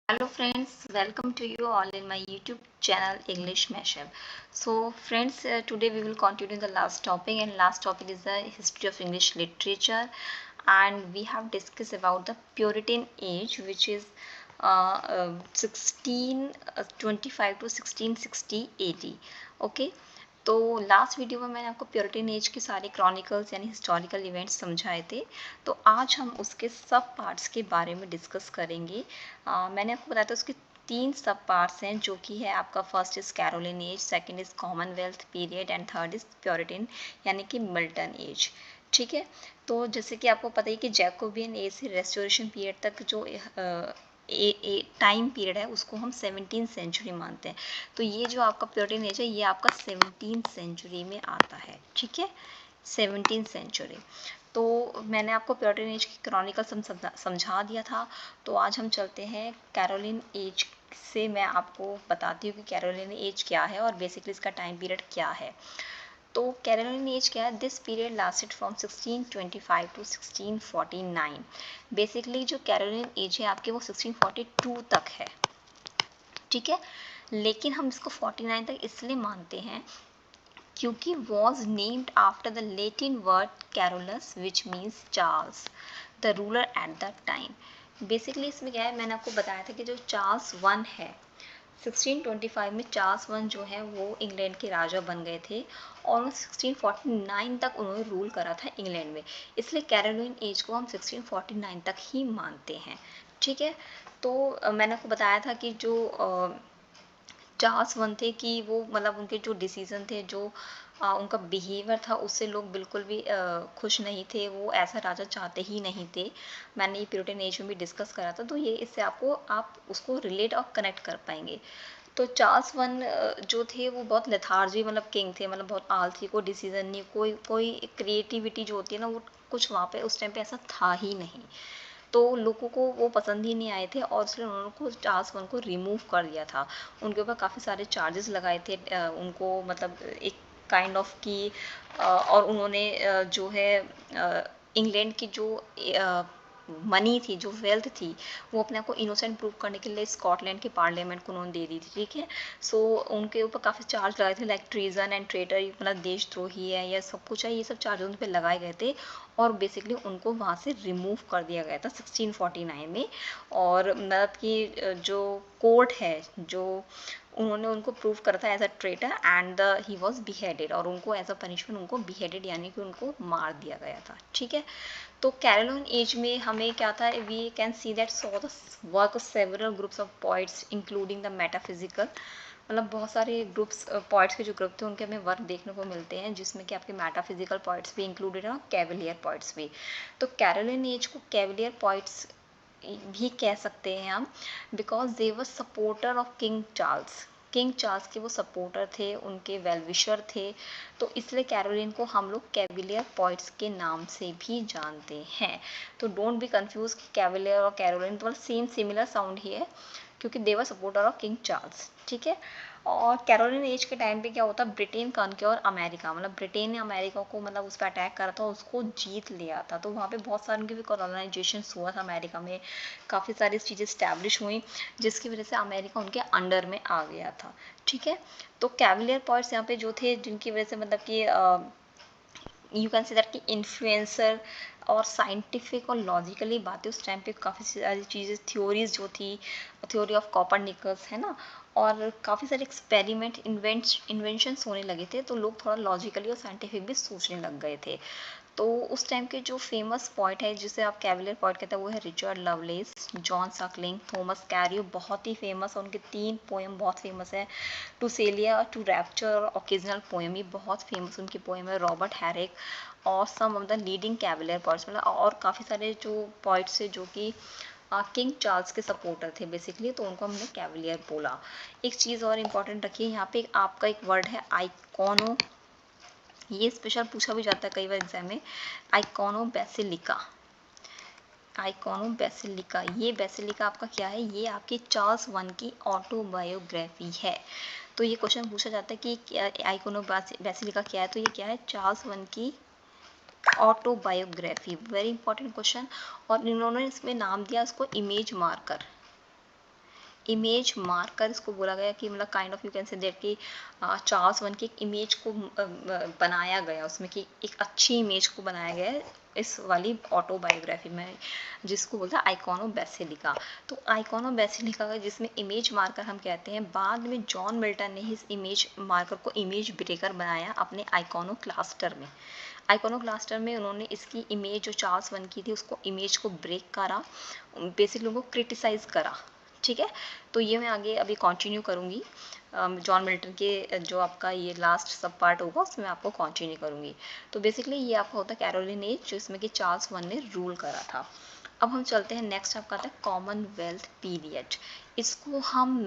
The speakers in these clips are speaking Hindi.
Hello friends, welcome to you all in my YouTube channel English Mashup. So friends, today we will continue the last topic, and last topic is the history of English literature, and we have discussed about the Puritan age, which is 1625 to 1660 AD. Okay, तो लास्ट वीडियो में मैंने आपको प्योरिटन एज के सारे क्रॉनिकल्स यानी हिस्टोरिकल इवेंट्स समझाए थे। तो आज हम उसके सब पार्ट्स के बारे में डिस्कस करेंगे। मैंने आपको बताया था उसके 3 सब पार्ट्स हैं, जो कि है आपका first is Caroline age, second is commonwealth period and third is puritan यानी कि मिल्टन एज। ठीक है, तो जैसे कि आपको पता ही कि जैकोबियन एज से रेस्टोरेशन पीरियड तक जो टाइम पीरियड है उसको हम 17th सेंचुरी मानते हैं। तो ये जो आपका प्योरिटन एज है ये आपका 17th सेंचुरी में आता है। ठीक है, 17th सेंचुरी। तो मैंने आपको प्योरिटन एज की क्रॉनिकल समझा दिया था। तो आज हम चलते हैं कैरोलिन एज से। मैं आपको बताती हूँ कि कैरोलिन एज क्या है और बेसिकली इसका टाइम पीरियड क्या है। तो कैरोलिन एज क्या है? This period lasted from 1625 to 1649। Basically जो कैरोलिन एज है आपके वो 1642 तक है। ठीक है, लेकिन हम इसको 49 तक इसलिए मानते हैं क्योंकि was named after the Latin word Carolus which means Charles the ruler at the time. Basically इसमें क्या है, मैंने आपको बताया था कि जो चार्ल्स वन है 1625 में चार्ल्स वन जो है वो इंग्लैंड के राजा बन गए थे और 1649 तक उन्होंने रूल करा था इंग्लैंड में। इसलिए कैरोलिन एज को हम 1649 तक ही मानते हैं। ठीक है, तो मैंने आपको बताया था कि जो चार्ल्स वन थे कि वो मतलब उनके जो डिसीजन थे, जो उनका बिहेवियर था उससे लोग बिल्कुल भी खुश नहीं थे। वो ऐसा राजा चाहते ही नहीं थे। मैंने ये प्यूरिटन एज में भी डिस्कस करा था, तो ये इससे आपको आप उसको रिलेट और कनेक्ट कर पाएंगे। तो चार्ल्स वन जो थे वो बहुत लेथार्जी मतलब किंग थे, मतलब बहुत आलसी, कोई डिसीजन नहीं, कोई कोई क्रिएटिविटी जो होती है ना वो कुछ वहाँ पे उस टाइम पे ऐसा था ही नहीं। तो लोगों को वो पसंद ही नहीं आए थे और इसलिए उन्होंने को चार्ल्स वन को रिमूव कर दिया था। उनके ऊपर काफ़ी सारे चार्जेस लगाए थे, उनको मतलब एक काइंड ऑफ की और उन्होंने जो है इंग्लैंड की जो मनी थी, जो वेल्थ थी, वो अपने आप को इनोसेंट प्रूव करने के लिए स्कॉटलैंड के पार्लियामेंट को उन्होंने दे दी थी। ठीक है, सो उनके ऊपर काफ़ी चार्ज लगाए थे, लाइक ट्रीजन एंड ट्रेटर, मतलब देशद्रोही है या सब कुछ है, ये सब चार्ज उन पर लगाए गए थे और बेसिकली उनको वहाँ से रिमूव कर दिया गया था 1649 में। और मतलब कि जो कोर्ट है, जो उन्होंने उनको प्रूव करा था as a traitor and he was beheaded, और उनको एज अ पनिशमेंट उनको बिहेडेड यानी कि उनको मार दिया गया था। ठीक है, तो कैरोलिन एज में हमें क्या था, we can see that saw the work of several groups of poets including the metaphysical, मतलब बहुत सारे ग्रुप्स पोइट्स के जो ग्रुप थे उनके हमें वर्क देखने को मिलते हैं, जिसमें कि आपके मेटाफिजिकल पोइट्स भी इंक्लूडेड हैं और कैवलियर पोइट्स भी। तो कैरोलिन एज को कैवलियर पोइट्स भी कह सकते हैं हम, because they were supporter of king Charles. King Charles के वो सपोर्टर थे, उनके वेलविशर थे। तो इसलिए कैरोलिन को हम लोग कैविलियर पोइट्स के नाम से भी जानते हैं। तो डोंट बी कंफ्यूज कि कैविलियर और कैरोलिन तो सेम सिमिलर साउंड ही है, क्योंकि दे वर सपोर्टर ऑफ किंग चार्ल्स। ठीक है, और कैरोलिन एज के टाइम पे क्या होता, ब्रिटेन कॉन्क्योर अमेरिका, मतलब ब्रिटेन ने अमेरिका को मतलब उस पर अटैक करा था, उसको जीत लिया था। तो वहाँ पे बहुत सारे उनके भी कॉलोनाइजेशन हुआ था अमेरिका में, काफ़ी सारी चीज़ें स्टैब्लिश हुई, जिसकी वजह से अमेरिका उनके अंडर में आ गया था। ठीक है, तो कैविलियर पॉइंट्स यहाँ पे जो थे, जिनकी वजह से मतलब कि यू कैन से दैट कि इन्फ्लुएंसर और साइंटिफिक और लॉजिकली बातें उस टाइम पे काफ़ी सारी चीज़ें, थ्योरीज जो थी, थ्योरी ऑफ कॉपरनिकस है ना, और काफ़ी सारे एक्सपेरिमेंट इन्वेंशंस होने लगे थे, तो लोग थोड़ा लॉजिकली और साइंटिफिक भी सोचने लग गए थे। तो उस टाइम के जो फेमस पोइट है जिसे आप कैविलियर पोइट कहते हैं वो है Richard loveless, John Suckling, Thomas Cairo, बहुत ही फेमस है, उनके 3 पोएम बहुत फेमस है। To Celia, to rapture, occasional poem, ये बहुत फेमस उनकी पोएम है। रॉबर्ट हैरिक और some of the leading cavalier poets, मतलब और काफ़ी सारे जो पोइट्स थे जो कि किंग चार्ल्स के सपोर्टर थे बेसिकली, तो उनको हमने कैविलियर बोला। एक चीज़ और इम्पॉर्टेंट रखिए, यहाँ पे आपका एक वर्ड है आइकोनो, ये स्पेशल पूछा भी जाता है कई बार एग्जाम में। आइकोनो बेसिलिका, आइकोनो बेसिलिका, ये बेसिलिका आपका क्या है, ये आपके चार्ल्स वन की ऑटोबायोग्राफी है। तो ये क्वेश्चन पूछा जाता है कि आइकोनो बेसिलिका क्या है, तो ये क्या है, चार्ल्स वन की ऑटोबायोग्राफी, वेरी इंपॉर्टेंट क्वेश्चन। और इन्होंने इसमें नाम दिया इसको इमेज मार्कर, इमेज मार्कर इसको बोला गया कि मतलब kind of you can say that कि चार्ल्स वन की एक इमेज को बनाया गया, उसमें कि एक अच्छी इमेज को बनाया गया है इस वाली ऑटोबायोग्राफी में, जिसको बोलते हैं आइकॉनो बेसिलिका। तो आइकॉनो बेसिलिका का जिसमें इमेज मार्कर हम कहते हैं, बाद में जॉन मिल्टन ने इस इमेज मार्कर को इमेज ब्रेकर बनाया अपने आइकॉनो क्लास्टर में। आइकॉनो क्लास्टर में उन्होंने इसकी इमेज जो चार्ल्स वन की थी उसको इमेज को ब्रेक करा, बेसिकली उनको क्रिटिसाइज करा। ठीक है, तो ये मैं आगे अभी कंटिन्यू करूँगी, जॉन मिल्टन के जो आपका ये लास्ट सब पार्ट होगा उसमें आपको कंटिन्यू करूँगी। तो बेसिकली ये आपका होता है कैरोलिन एज, जो इसमें कि चार्ल्स वन ने रूल करा था। अब हम चलते हैं नेक्स्ट, आपका आता है कॉमनवेल्थ पीरियड। इसको हम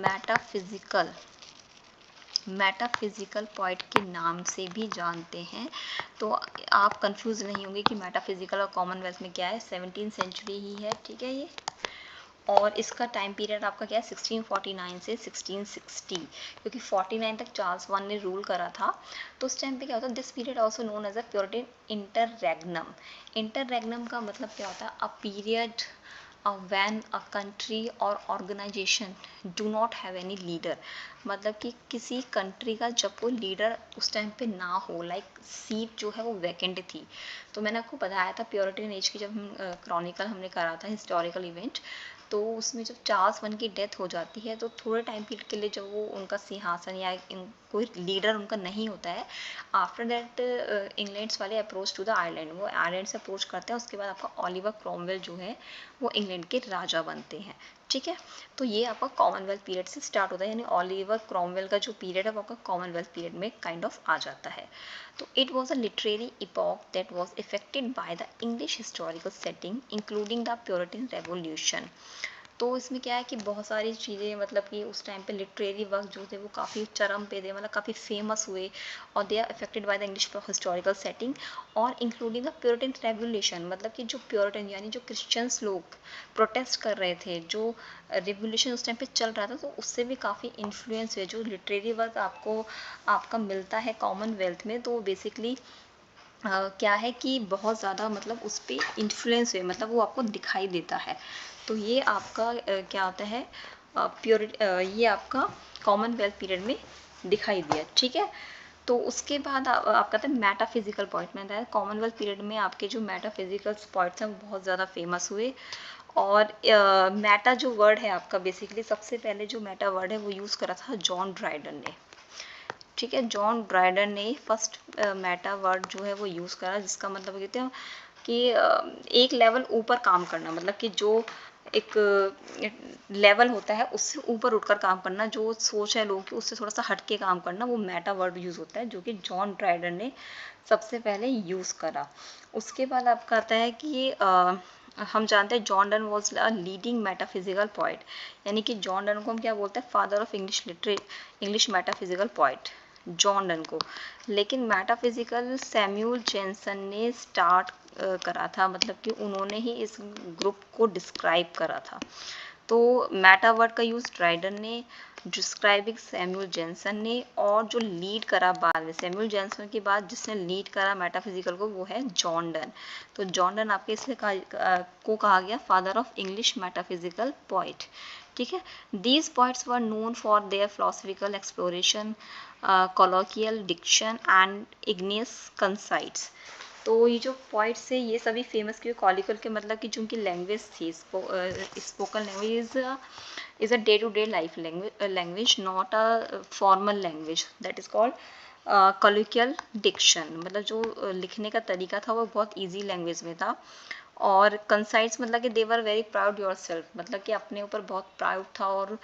मेटाफिजिकल पॉइंट के नाम से भी जानते हैं। तो आप कंफ्यूज नहीं होंगे कि मेटाफिजिकल और कॉमनवेल्थ में क्या है, 17th सेंचुरी ही है। ठीक है, ये और इसका टाइम पीरियड आपका क्या है, 1649 से 1660, क्योंकि 49 तक चार्ल्स वन ने रूल करा था। तो उस टाइम पे क्या होता है, this period also known as a Puritan interregnum. Interregnum का मतलब क्या होता है, a period when a country or organization do not have any leader, मतलब कि किसी कंट्री का जब वो लीडर उस टाइम पे ना हो, लाइक सीट जो है वो वैकेंट थी। तो मैंने आपको बताया था प्योरिटन एज की जब हम क्रॉनिकल हमने करा था हिस्टोरिकल इवेंट, तो उसमें जब चार्ल्स वन की डेथ हो जाती है तो थोड़े टाइम पीरियड के लिए जब वो उनका सिंहासन या कोई लीडर उनका नहीं होता है, आफ्टर दैट इंग्लैंड्स वाले अप्रोच टू द आयरलैंड, वो आयरलैंड से अप्रोच करते हैं। उसके बाद आपका ओलिवर क्रॉमवेल जो है वो इंग्लैंड के राजा बनते हैं। ठीक है, तो ये आपका कॉमनवेल्थ पीरियड से स्टार्ट होता है, यानी ओलिवर क्रॉमवेल का जो पीरियड है वो आपका कॉमनवेल्थ पीरियड में काइंड ऑफ आ जाता है। तो it was a literary epoch that was affected by the English historical setting including the Puritan revolution. तो इसमें क्या है कि बहुत सारी चीज़ें, मतलब कि उस टाइम पे लिटरेरी वर्क जो थे वो काफ़ी चरम पे थे, मतलब काफ़ी फेमस हुए, और they are affected by the English historical setting और इंक्लूडिंग द प्योरिटन रेवोल्यूशन, मतलब कि जो प्योरिटन यानी जो क्रिश्चियंस लोग प्रोटेस्ट कर रहे थे, जो रिवोल्यूशन उस टाइम पे चल रहा था, तो उससे भी काफ़ी इन्फ्लुएंस हुए। जो लिटरेरी वर्क आपका मिलता है कॉमनवेल्थ में, तो बेसिकली क्या है कि बहुत ज़्यादा मतलब उस पर इन्फ्लुएंस हुए, मतलब वो आपको दिखाई देता है। तो ये आपका क्या होता है, ये आपका कॉमनवेल्थ पीरियड में दिखाई दिया। ठीक है, तो उसके बाद आपका था मेटाफिजिकल पॉइंट में था, कॉमनवेल्थ पीरियड में आपके जो मेटाफिजिकल पॉइंट्स हैं वो बहुत ज़्यादा फेमस हुए। और मेटा जो वर्ड है आपका, बेसिकली सबसे पहले जो मेटा वर्ड है वो यूज़ करा था जॉन ड्राइडन ने। ठीक है, जॉन ड्राइडन ने फर्स्ट मेटा वर्ड जो है वो यूज़ करा, जिसका मतलब कहते हैं कि एक लेवल ऊपर काम करना, मतलब कि जो एक लेवल होता है उससे ऊपर उठकर काम करना, जो सोच है लोगों की उससे थोड़ा सा हट के काम करना, वो मेटा वर्ड यूज़ होता है, जो कि जॉन ड्राइडन ने सबसे पहले यूज़ करा। उसके बाद आपका आता है कि हम जानते हैं John Donne was a leading metaphysical point, यानी कि जॉन डन को हम क्या बोलते हैं, father of English metaphysical point, John Donne को। लेकिन मेटाफिजिकल सैम्यूल जेनसन ने स्टार्ट करा था, मतलब कि उन्होंने ही इस ग्रुप को डिस्क्राइब करा था। तो मेटा वर्ड का यूज़ ड्राइडन ने, डिस्क्राइबिंग सैम्यूल जेनसन ने, और जो लीड करा बाद में सैम्यूल जेनसन के बाद जिसने लीड करा मेटाफिजिकल को वो है जॉन डन। तो जॉन डन आपके इसलिए कहा गया father of English metaphysical point. ठीक है, these points were known for their philosophical exploration, colloquial diction and igneous conceits। तो ये जो पॉइंट्स है ये सभी फेमस क्यों, कॉलिकल के मतलब कि जो उनकी लैंग्वेज थी, spoken language is a day to day life language, not a formal language, that is called colloquial diction. मतलब जो लिखने का तरीका था वो बहुत ईजी लैंग्वेज में था। और कंसाइट्स मतलब कि they were very proud your self, मतलब कि अपने ऊपर बहुत प्राउड था, और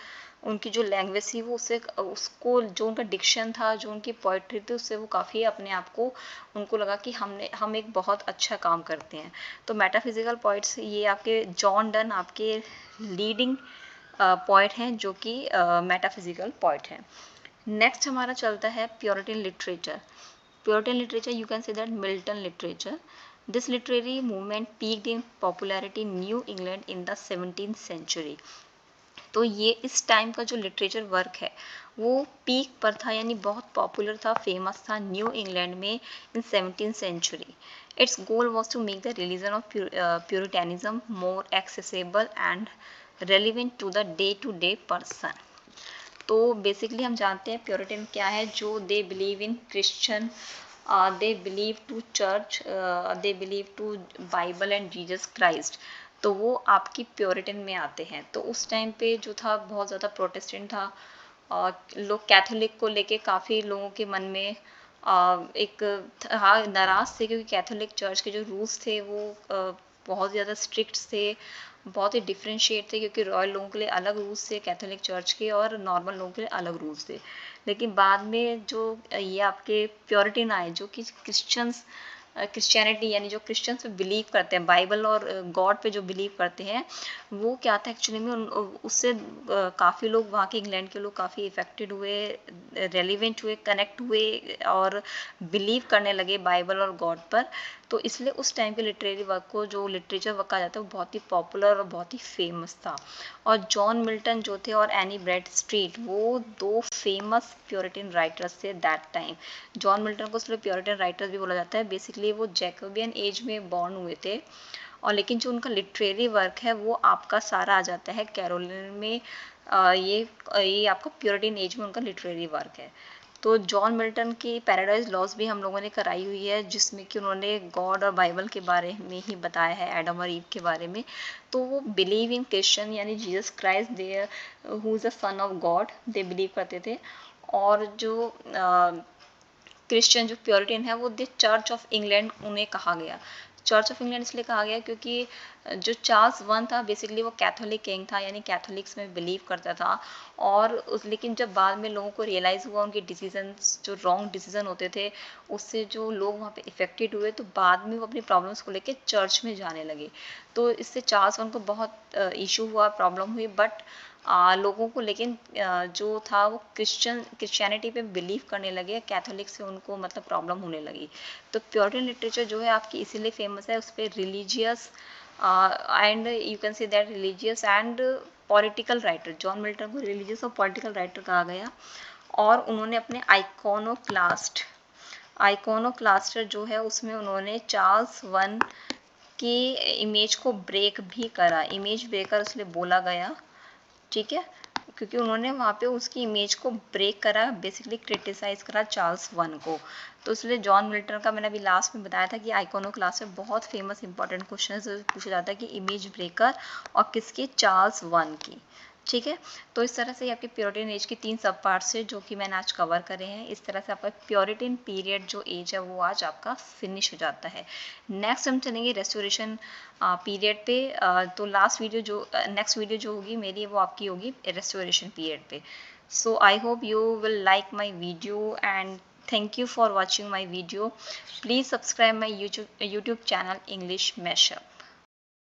उनकी जो लैंग्वेज थी वो उसको जो उनका डिक्शन था, जो उनकी पोइट्री थी, उससे वो काफ़ी अपने आप को, उनको लगा कि हम एक बहुत अच्छा काम करते हैं। तो मेटाफिजिकल पॉइंट्स ये आपके जॉन डन आपके लीडिंग पॉइंट हैं, जो कि मेटाफिजिकल पॉइंट हैं। नेक्स्ट हमारा चलता है puritan literature. Puritan literature, you can say that Milton literature. This literary movement peaked in popularity in New England in the 17th century. तो ये इस टाइम का जो लिटरेचर वर्क है वो पीक पर था, यानी बहुत पॉपुलर था, फेमस था न्यू इंग्लैंड में in 17th century. Its goal was to make the religion of Puritanism more accessible and relevant to the day to day person. तो बेसिकली हम जानते हैं प्योरिटन क्या है, जो they believe in Christian, they believe to church, they believe to Bible and Jesus Christ, तो वो आपकी प्योरिटन में आते हैं। तो उस टाइम पे जो था बहुत ज़्यादा प्रोटेस्टेंट था, लोग कैथोलिक को लेके काफ़ी लोगों के मन में एक हाँ नाराज़ थे, क्योंकि कैथोलिक चर्च के जो रूल्स थे वो बहुत ज़्यादा स्ट्रिक्ट थे, बहुत ही डिफ्रेंशिएट थे, क्योंकि रॉयल लोगों के लिए अलग रूल्स थे कैथोलिक चर्च के, और नॉर्मल लोगों के लिए अलग रूल्स थे। लेकिन बाद में जो ये आपके प्योरिटन आए, जो कि क्रिश्चियनिटी यानी जो क्रिश्चियंस पे बिलीव करते हैं, बाइबल और गॉड पे जो बिलीव करते हैं, वो क्या था एक्चुअली में उससे काफ़ी लोग वहाँ के इंग्लैंड के लोग काफ़ी इफेक्टेड हुए, रेलिवेंट हुए, कनेक्ट हुए और बिलीव करने लगे बाइबल और गॉड पर। तो इसलिए उस टाइम के लिटरेरी वर्क को, जो लिटरेचर वर्क कहा जाता है, वो बहुत ही पॉपुलर और बहुत ही फेमस था। और जॉन मिल्टन जो थे और एनी ब्रैड स्ट्रीट, वो दो फेमस प्योरिटन राइटर्स थे दैट टाइम। जॉन मिल्टन को इसलिए प्योरिटन राइटर्स भी बोला जाता है, बेसिकली वो जैकोबियन एज में बॉर्न हुए थे, और लेकिन जो उनका लिटरेरी वर्क है वो आपका सारा आ जाता है कैरोलिन में। ये आपका प्योरिटन एज में उनका लिटरेरी वर्क है। तो जॉन मिल्टन की पैराडाइज लॉस्ट भी हम लोगों ने कराई हुई है, जिसमें कि उन्होंने गॉड और बाइबल के बारे में ही बताया है, एडम और ईव के बारे में। तो वो बिलीव इन क्रिश्चियन यानी Jesus Christ they who is a son of God, they believe करते थे। और जो क्रिश्चियन जो प्योरिटन है वो द चर्च ऑफ इंग्लैंड उन्हें कहा गया। चर्च ऑफ इंग्लैंड इसलिए कहा गया क्योंकि जो चार्ल्स वन था बेसिकली वो कैथोलिक किंग था, यानी कैथोलिक्स में बिलीव करता था। और लेकिन जब बाद में लोगों को रियलाइज़ हुआ उनके डिसीजंस जो रॉन्ग डिसीजन होते थे, उससे जो लोग वहाँ पे इफेक्टेड हुए, तो बाद में वो अपनी प्रॉब्लम्स को लेके चर्च में जाने लगे। तो इससे चार्ल्स वन को बहुत इशू हुआ, प्रॉब्लम हुई, बट लोगों को लेकिन जो था वो क्रिश्चियनिटी पे बिलीव करने लगे, कैथोलिक से उनको मतलब प्रॉब्लम होने लगी। तो प्योरिटन लिटरेचर जो है आपकी इसीलिए फेमस है, उस पर religious and you can say that religious and political writer, John Milton को रिलीजियस और पॉलिटिकल राइटर कहा गया। और उन्होंने अपने आइकोनोक्लास्टर जो है उसमें उन्होंने चार्ल्स वन की इमेज को ब्रेक भी करा, इमेज ब्रेकर इसलिए बोला गया, ठीक है, क्योंकि उन्होंने वहाँ पे उसकी इमेज को ब्रेक करा, बेसिकली क्रिटिसाइज करा चार्ल्स वन को। तो इसलिए जॉन मिल्टन का मैंने अभी लास्ट में बताया था कि आइकोनोक्लास्ट में बहुत फेमस इंपॉर्टेंट क्वेश्चन पूछा जाता है कि इमेज ब्रेकर और किसकी, चार्ल्स वन की, ठीक है। तो इस तरह से आपके प्योरिटन एज की 3 सब पार्ट्स है जो कि मैंने आज कवर करे हैं। इस तरह से आपका प्योरिटन पीरियड जो एज है वो आज आपका फिनिश हो जाता है। नेक्स्ट हम चलेंगे रेस्टोरेशन पीरियड पे। तो लास्ट वीडियो जो नेक्स्ट वीडियो जो होगी मेरी वो आपकी होगी रेस्टोरेशन पीरियड पे। So I hope you will like my video and thank you for watching my video. Please subscribe my YouTube channel English Mashup.